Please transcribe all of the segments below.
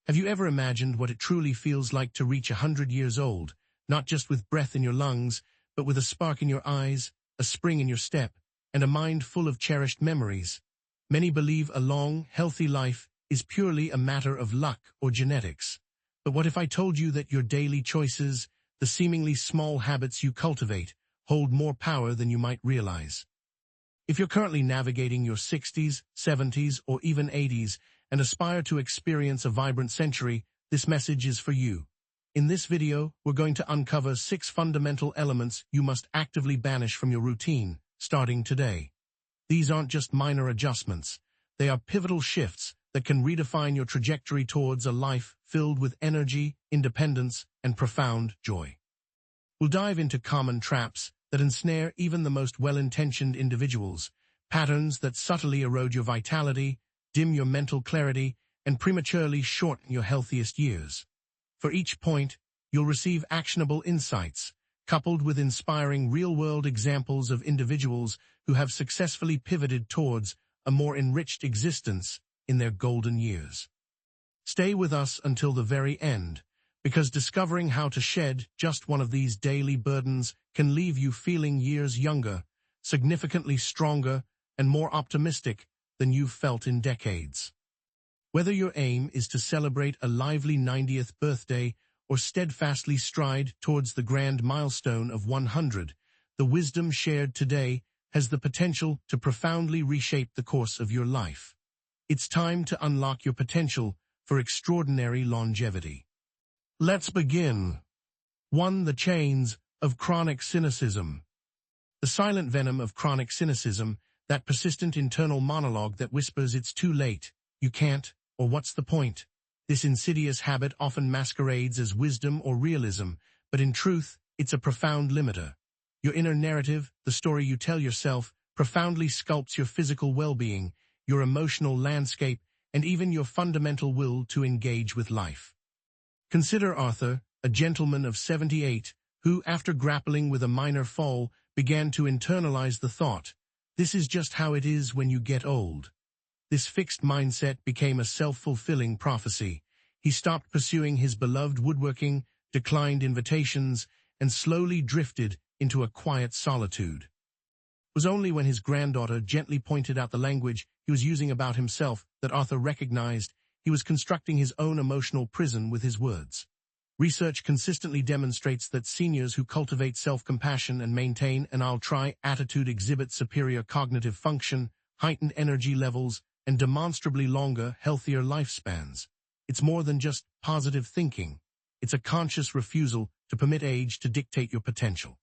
Have you ever imagined what it truly feels like to reach 100 years old, not just with breath in your lungs, but with a spark in your eyes, a spring in your step, and a mind full of cherished memories? Many believe a long, healthy life is purely a matter of luck or genetics. But what if I told you that your daily choices, the seemingly small habits you cultivate, hold more power than you might realize? If you're currently navigating your 60s, 70s, or even 80s and aspire to experience a vibrant century, this message is for you. In this video, we're going to uncover 6 fundamental elements you must actively banish from your routine, starting today. These aren't just minor adjustments. They are pivotal shifts that can redefine your trajectory towards a life filled with energy, independence, and profound joy. We'll dive into common traps that ensnare even the most well-intentioned individuals, patterns that subtly erode your vitality, dim your mental clarity, and prematurely shorten your healthiest years. For each point, you'll receive actionable insights, coupled with inspiring real-world examples of individuals who have successfully pivoted towards a more enriched existence in their golden years. Stay with us until the very end, because discovering how to shed just one of these daily burdens can leave you feeling years younger, significantly stronger, and more optimistic than you've felt in decades. Whether your aim is to celebrate a lively 90th birthday or steadfastly stride towards the grand milestone of 100, the wisdom shared today has the potential to profoundly reshape the course of your life. It's time to unlock your potential for extraordinary longevity. Let's begin. 1. The Chains of Chronic Cynicism. The silent venom of chronic cynicism, that persistent internal monologue that whispers it's too late, you can't, or what's the point? This insidious habit often masquerades as wisdom or realism, but in truth, it's a profound limiter. Your inner narrative, the story you tell yourself, profoundly sculpts your physical well-being, your emotional landscape, and even your fundamental will to engage with life. Consider Arthur, a gentleman of 78, who, after grappling with a minor fall, began to internalize the thought, "This is just how it is when you get old." This fixed mindset became a self-fulfilling prophecy. He stopped pursuing his beloved woodworking, declined invitations, and slowly drifted into a quiet solitude. It was only when his granddaughter gently pointed out the language he was using about himself that Arthur recognized he was constructing his own emotional prison with his words. Research consistently demonstrates that seniors who cultivate self-compassion and maintain an "I'll try" attitude exhibit superior cognitive function, heightened energy levels, and demonstrably longer, healthier lifespans. It's more than just positive thinking. It's a conscious refusal to permit age to dictate your potential.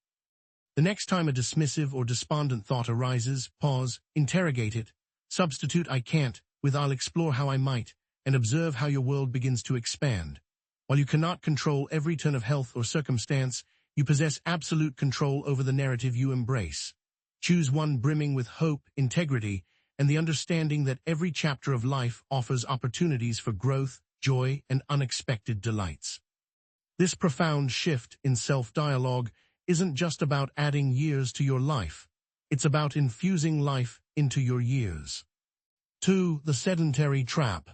The next time a dismissive or despondent thought arises, pause, interrogate it, substitute "I can't" with "I'll explore how I might," and observe how your world begins to expand. While you cannot control every turn of health or circumstance, you possess absolute control over the narrative you embrace. Choose one brimming with hope, integrity, and the understanding that every chapter of life offers opportunities for growth, joy, and unexpected delights. This profound shift in self-dialogue isn't just about adding years to your life. It's about infusing life into your years. 2. The Sedentary Trap.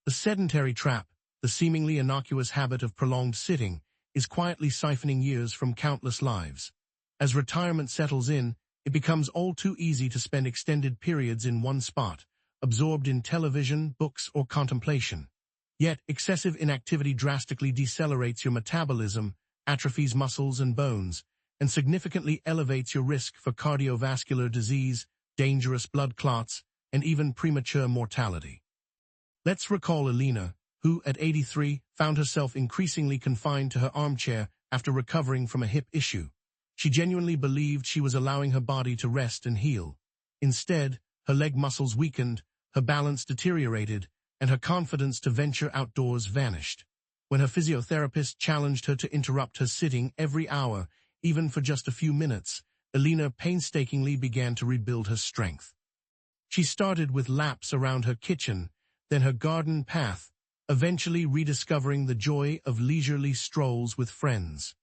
The sedentary trap, the seemingly innocuous habit of prolonged sitting, is quietly siphoning years from countless lives. As retirement settles in, it becomes all too easy to spend extended periods in one spot, absorbed in television, books, or contemplation. Yet, excessive inactivity drastically decelerates your metabolism, atrophies muscles and bones, and significantly elevates your risk for cardiovascular disease, dangerous blood clots, and even premature mortality. Let's recall Elena, who, at 83, found herself increasingly confined to her armchair after recovering from a hip issue. She genuinely believed she was allowing her body to rest and heal. Instead, her leg muscles weakened, her balance deteriorated, and her confidence to venture outdoors vanished. When her physiotherapist challenged her to interrupt her sitting every hour, even for just a few minutes, Elena painstakingly began to rebuild her strength. She started with laps around her kitchen, then her garden path, eventually rediscovering the joy of leisurely strolls with friends.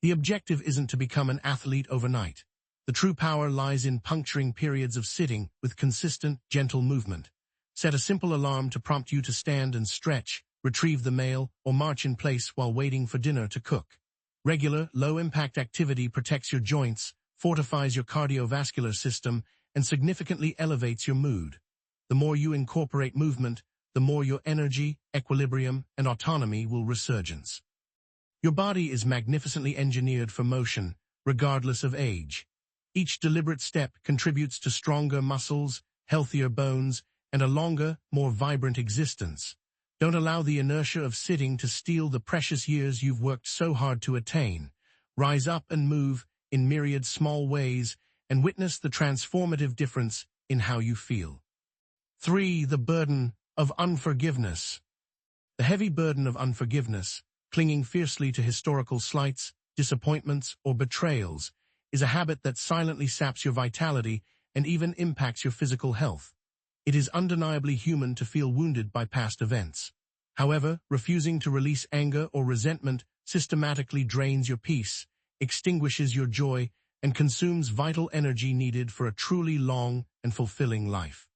The objective isn't to become an athlete overnight. The true power lies in puncturing periods of sitting with consistent, gentle movement. Set a simple alarm to prompt you to stand and stretch, retrieve the mail, or march in place while waiting for dinner to cook. Regular, low-impact activity protects your joints, fortifies your cardiovascular system, and significantly elevates your mood. The more you incorporate movement, the more your energy, equilibrium, and autonomy will resurgence. Your body is magnificently engineered for motion, regardless of age. Each deliberate step contributes to stronger muscles, healthier bones, and a longer, more vibrant existence. Don't allow the inertia of sitting to steal the precious years you've worked so hard to attain. Rise up and move in myriad small ways and witness the transformative difference in how you feel. 3. The burden of unforgiveness. The heavy burden of unforgiveness, clinging fiercely to historical slights, disappointments, or betrayals, is a habit that silently saps your vitality and even impacts your physical health. It is undeniably human to feel wounded by past events. However, refusing to release anger or resentment systematically drains your peace, extinguishes your joy, and consumes vital energy needed for a truly long and fulfilling life.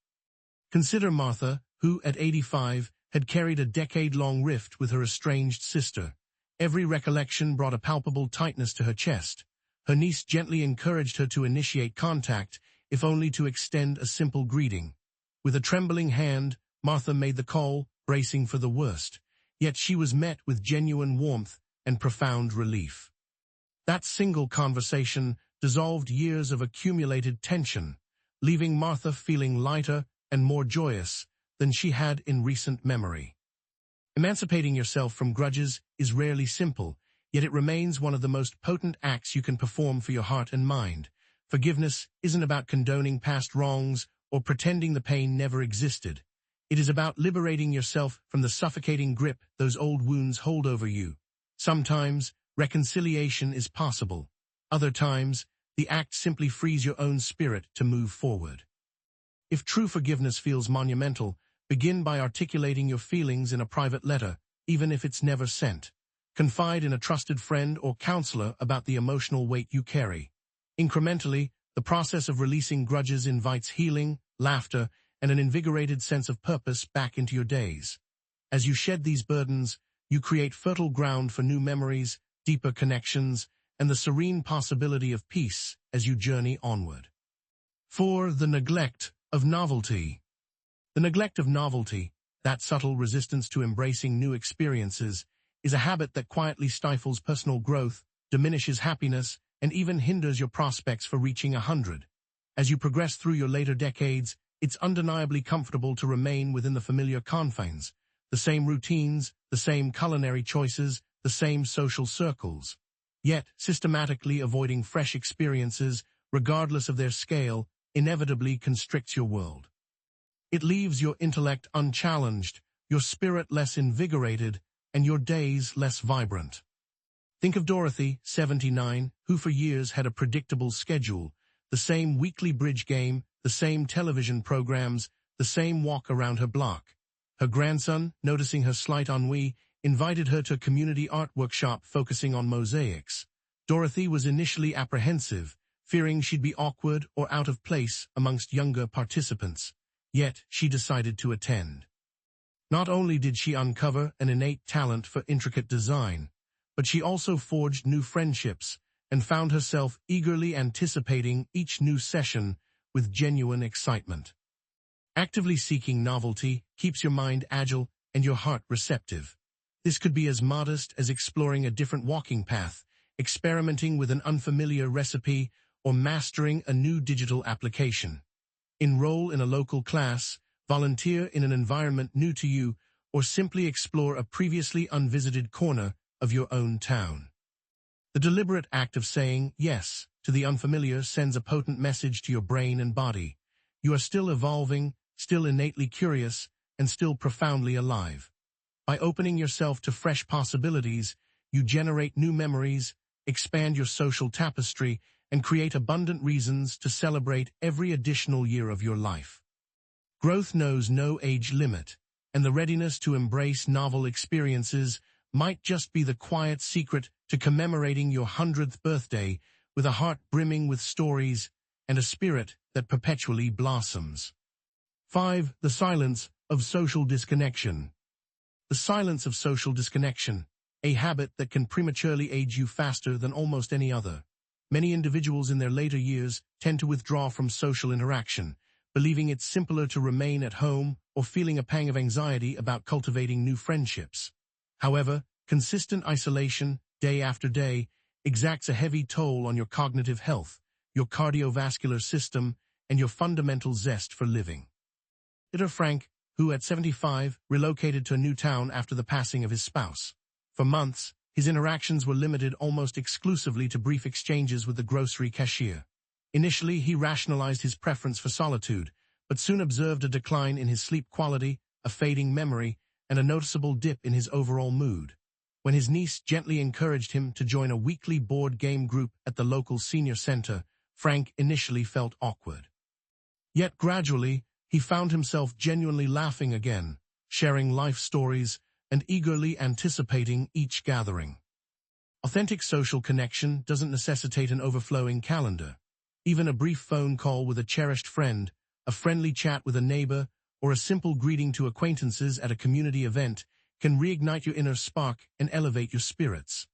Consider Martha, who, at 85, had carried a decade-long rift with her estranged sister. Every recollection brought a palpable tightness to her chest. Her niece gently encouraged her to initiate contact, if only to extend a simple greeting. With a trembling hand, Martha made the call, bracing for the worst. Yet she was met with genuine warmth and profound relief. That single conversation dissolved years of accumulated tension, leaving Martha feeling lighter and more joyous than she had in recent memory. Emancipating yourself from grudges is rarely simple, yet it remains one of the most potent acts you can perform for your heart and mind. Forgiveness isn't about condoning past wrongs or pretending the pain never existed. It is about liberating yourself from the suffocating grip those old wounds hold over you. Sometimes, reconciliation is possible. Other times, the act simply frees your own spirit to move forward. If true forgiveness feels monumental, begin by articulating your feelings in a private letter, even if it's never sent. Confide in a trusted friend or counselor about the emotional weight you carry. Incrementally, the process of releasing grudges invites healing, laughter, and an invigorated sense of purpose back into your days. As you shed these burdens, you create fertile ground for new memories, deeper connections, and the serene possibility of peace as you journey onward. 4. The neglect of novelty. The neglect of novelty, that subtle resistance to embracing new experiences, is a habit that quietly stifles personal growth, diminishes happiness, and even hinders your prospects for reaching 100. As you progress through your later decades, it's undeniably comfortable to remain within the familiar confines, the same routines, the same culinary choices, the same social circles. Yet, systematically avoiding fresh experiences, regardless of their scale, inevitably constricts your world. It leaves your intellect unchallenged, your spirit less invigorated, and your days less vibrant. Think of Dorothy, 79, who for years had a predictable schedule, the same weekly bridge game, the same television programs, the same walk around her block. Her grandson, noticing her slight ennui, invited her to a community art workshop focusing on mosaics. Dorothy was initially apprehensive, fearing she'd be awkward or out of place amongst younger participants. Yet she decided to attend. Not only did she uncover an innate talent for intricate design, but she also forged new friendships and found herself eagerly anticipating each new session with genuine excitement. Actively seeking novelty keeps your mind agile and your heart receptive. This could be as modest as exploring a different walking path, experimenting with an unfamiliar recipe, or mastering a new digital application. Enroll in a local class, volunteer in an environment new to you, or simply explore a previously unvisited corner of your own town. The deliberate act of saying yes to the unfamiliar sends a potent message to your brain and body. You are still evolving, still innately curious, and still profoundly alive. By opening yourself to fresh possibilities, you generate new memories, expand your social tapestry, and create abundant reasons to celebrate every additional year of your life. Growth knows no age limit, and the readiness to embrace novel experiences might just be the quiet secret to commemorating your 100th birthday with a heart brimming with stories and a spirit that perpetually blossoms. 5. The silence of social disconnection. The silence of social disconnection, a habit that can prematurely age you faster than almost any other. Many individuals in their later years tend to withdraw from social interaction, believing it's simpler to remain at home or feeling a pang of anxiety about cultivating new friendships. However, consistent isolation, day after day, exacts a heavy toll on your cognitive health, your cardiovascular system, and your fundamental zest for living. Enter Frank, who at 75 relocated to a new town after the passing of his spouse. For months, his interactions were limited almost exclusively to brief exchanges with the grocery cashier. Initially, he rationalized his preference for solitude, but soon observed a decline in his sleep quality, a fading memory, and a noticeable dip in his overall mood. When his niece gently encouraged him to join a weekly board game group at the local senior center, Frank initially felt awkward. Yet gradually, he found himself genuinely laughing again, sharing life stories, and eagerly anticipating each gathering. Authentic social connection doesn't necessitate an overflowing calendar. Even a brief phone call with a cherished friend, a friendly chat with a neighbor, or a simple greeting to acquaintances at a community event can reignite your inner spark and elevate your spirits.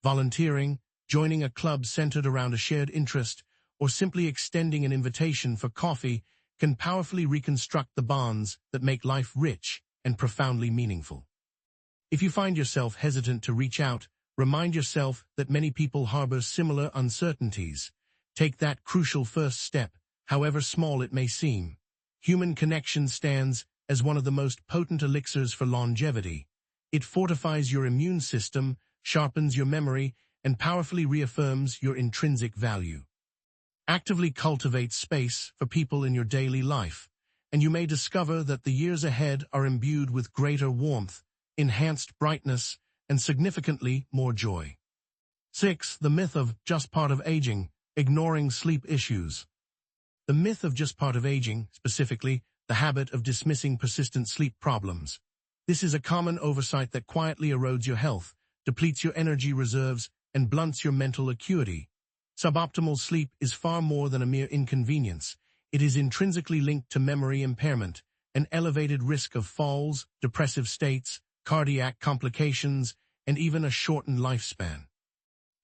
Volunteering, joining a club centered around a shared interest, or simply extending an invitation for coffee can powerfully reconstruct the bonds that make life rich and profoundly meaningful. If you find yourself hesitant to reach out, remind yourself that many people harbor similar uncertainties. Take that crucial first step, however small it may seem. Human connection stands as one of the most potent elixirs for longevity. It fortifies your immune system, sharpens your memory, and powerfully reaffirms your intrinsic value. Actively cultivate space for people in your daily life, and you may discover that the years ahead are imbued with greater warmth, enhanced brightness, and significantly more joy. 6. The myth of just part of aging, ignoring sleep issues. The myth of just part of aging, specifically, the habit of dismissing persistent sleep problems. This is a common oversight that quietly erodes your health, depletes your energy reserves, and blunts your mental acuity. Suboptimal sleep is far more than a mere inconvenience. It is intrinsically linked to memory impairment, an elevated risk of falls, depressive states, cardiac complications, and even a shortened lifespan.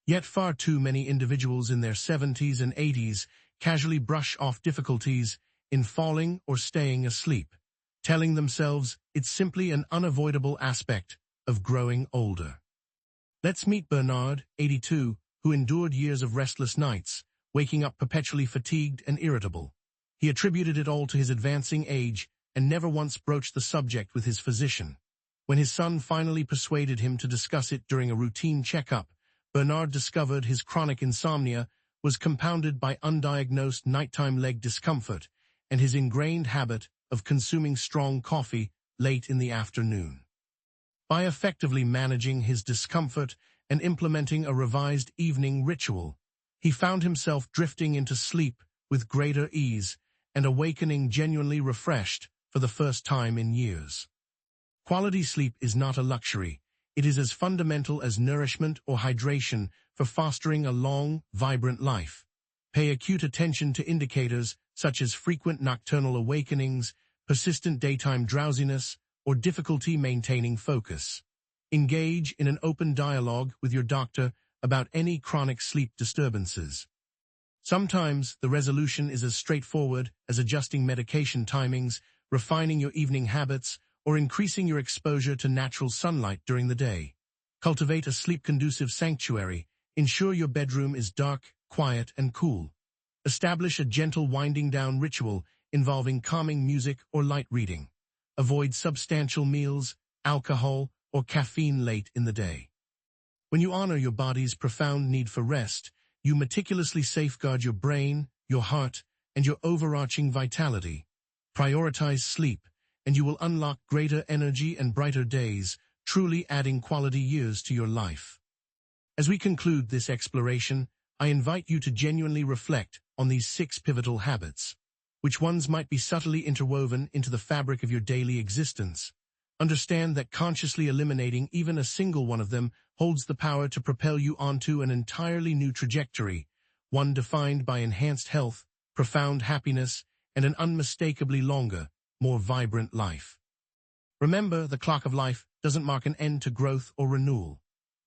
Yet far too many individuals in their 70s and 80s casually brush off difficulties in falling or staying asleep, telling themselves it's simply an unavoidable aspect of growing older. Let's meet Bernard, 82, who endured years of restless nights, waking up perpetually fatigued and irritable. He attributed it all to his advancing age and never once broached the subject with his physician. When his son finally persuaded him to discuss it during a routine checkup, Bernard discovered his chronic insomnia was compounded by undiagnosed nighttime leg discomfort and his ingrained habit of consuming strong coffee late in the afternoon. By effectively managing his discomfort and implementing a revised evening ritual, he found himself drifting into sleep with greater ease and awakening genuinely refreshed for the first time in years. Quality sleep is not a luxury. It is as fundamental as nourishment or hydration for fostering a long, vibrant life. Pay acute attention to indicators such as frequent nocturnal awakenings, persistent daytime drowsiness, or difficulty maintaining focus. Engage in an open dialogue with your doctor about any chronic sleep disturbances. Sometimes the resolution is as straightforward as adjusting medication timings, refining your evening habits, or increasing your exposure to natural sunlight during the day. Cultivate a sleep-conducive sanctuary. Ensure your bedroom is dark, quiet, and cool. Establish a gentle winding-down ritual involving calming music or light reading. Avoid substantial meals, alcohol, or caffeine late in the day. When you honor your body's profound need for rest, you meticulously safeguard your brain, your heart, and your overarching vitality. Prioritize sleep, and you will unlock greater energy and brighter days, truly adding quality years to your life. As we conclude this exploration, I invite you to genuinely reflect on these 6 pivotal habits. Which ones might be subtly interwoven into the fabric of your daily existence? Understand that consciously eliminating even a single one of them holds the power to propel you onto an entirely new trajectory, one defined by enhanced health, profound happiness, and an unmistakably longer, more vibrant life. Remember, the clock of life doesn't mark an end to growth or renewal.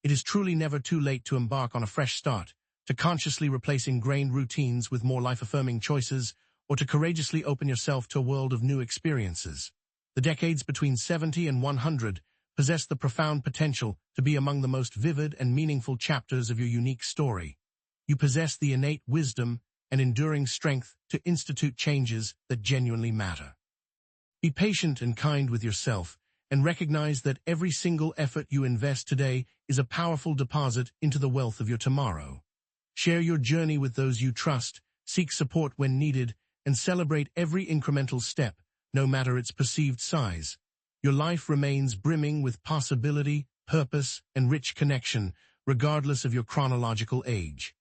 It is truly never too late to embark on a fresh start, to consciously replace ingrained routines with more life-affirming choices, or to courageously open yourself to a world of new experiences. The decades between 70 and 100 possess the profound potential to be among the most vivid and meaningful chapters of your unique story. You possess the innate wisdom and enduring strength to institute changes that genuinely matter. Be patient and kind with yourself, and recognize that every single effort you invest today is a powerful deposit into the wealth of your tomorrow. Share your journey with those you trust, seek support when needed, and celebrate every incremental step, no matter its perceived size. Your life remains brimming with possibility, purpose, and rich connection, regardless of your chronological age.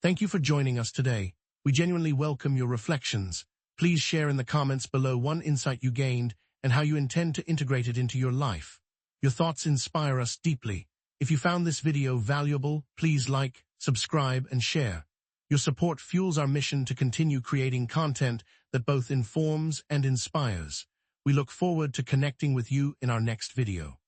Thank you for joining us today. We genuinely welcome your reflections. Please share in the comments below one insight you gained and how you intend to integrate it into your life. Your thoughts inspire us deeply. If you found this video valuable, please like, subscribe, and share. Your support fuels our mission to continue creating content that both informs and inspires. We look forward to connecting with you in our next video.